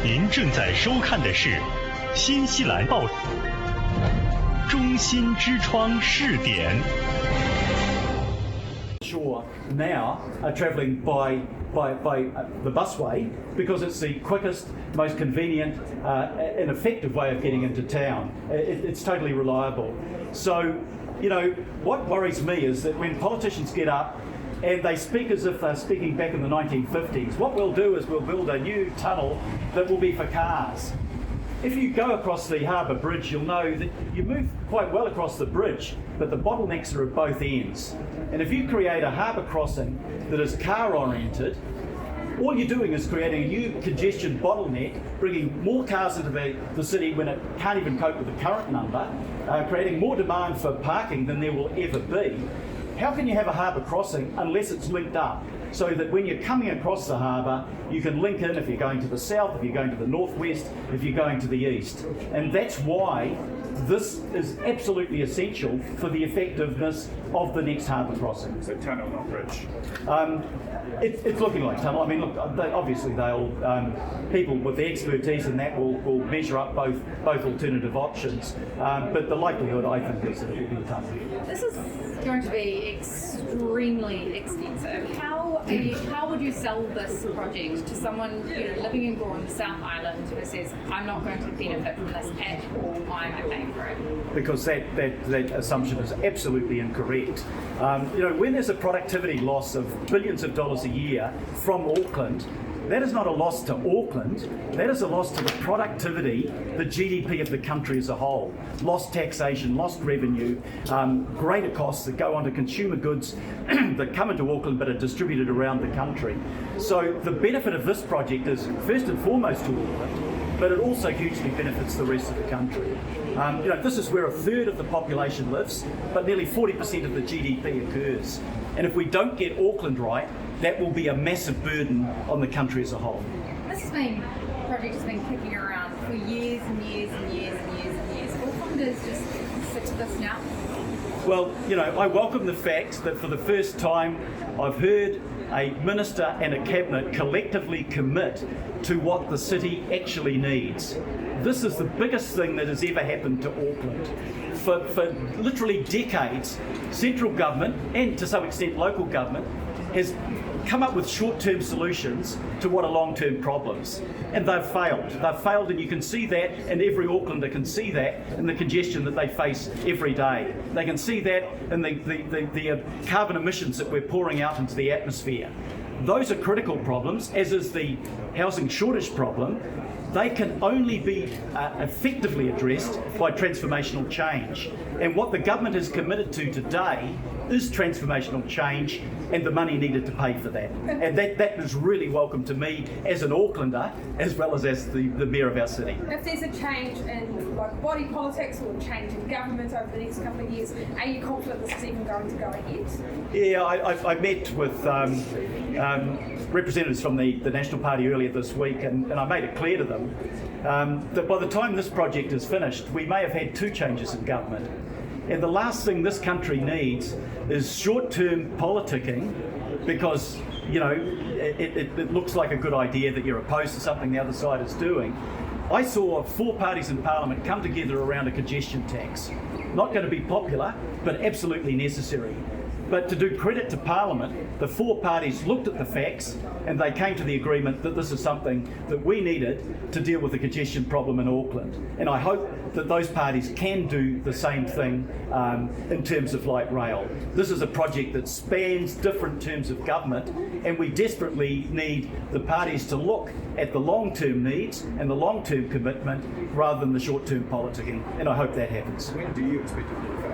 您正在收看的是新西兰报中心之窗试点。Shore now are travelling by the busway because it's the quickest, most convenient and effective way of getting into town. It's totally reliable. So, you know, what worries me is that when politicians get up and they speak as if they're speaking back in the 1950s, what we'll do is we'll build a new tunnel that will be for cars. If you go across the harbour bridge, you'll know that you move quite well across the bridge, but the bottlenecks are at both ends. And if you create a harbour crossing that is car-oriented, all you're doing is creating a new congestion bottleneck, bringing more cars into the city when it can't even cope with the current number, creating more demand for parking than there will ever be. How can you have a harbour crossing unless it's linked up? So that when you're coming across the harbour, you can link in if you're going to the south, if you're going to the northwest, if you're going to the east. And that's why this is absolutely essential for the effectiveness of the next harbour crossing. So tunnel, not bridge. It's looking like tunnel. I mean, look, obviously they'll people with the expertise in that will measure up both alternative options. But the likelihood, I think, is that it will be a tunnel. This is going to be extremely expensive. How would you sell this project to someone living in Gore, South Island, who says, I'm not going to benefit from this at all, why am I paying for it? Because that assumption is absolutely incorrect. When there's a productivity loss of billions of dollars a year from Auckland, that is not a loss to Auckland, that is a loss to the productivity, the GDP of the country as a whole. Lost taxation, lost revenue, greater costs that go onto consumer goods that come into Auckland but are distributed around the country. So the benefit of this project is first and foremost to Auckland, but it also hugely benefits the rest of the country. This is where a third of the population lives, but nearly 40% of the GDP occurs. And if we don't get Auckland right, that will be a massive burden on the country as a whole. This project has been kicking around for years and years and years and years and years. Aucklanders just sick of this now. Well, I welcome the fact that for the first time I've heard a minister and a cabinet collectively commit to what the city actually needs. This is the biggest thing that has ever happened to Auckland. For literally decades, central government and to some extent local government has come up with short-term solutions to what are long-term problems. And they've failed. They've failed, and you can see that, and every Aucklander can see that in the congestion that they face every day. They can see that in the carbon emissions that we're pouring out into the atmosphere. Those are critical problems, as is the housing shortage problem. They can only be effectively addressed by transformational change. And what the government is committed to today is transformational change and the money needed to pay for that. And that is really welcome to me as an Aucklander as well as the mayor of our city. If there's a change in body politics or change in government over the next couple of years, are you confident this is even going to go ahead? Yeah, I met with representatives from the National Party earlier this week, and I made it clear to them that by the time this project is finished, we may have had two changes in government. And the last thing this country needs is short-term politicking because, it looks like a good idea that you're opposed to something the other side is doing. I saw four parties in Parliament come together around a congestion tax. Not going to be popular, but absolutely necessary. But to do credit to Parliament, the four parties looked at the facts and they came to the agreement that this is something that we needed to deal with the congestion problem in Auckland. And I hope that those parties can do the same thing in terms of light rail. This is a project that spans different terms of government, and we desperately need the parties to look at the long-term needs and the long-term commitment rather than the short-term politicking. And I hope that happens. When do you expect it?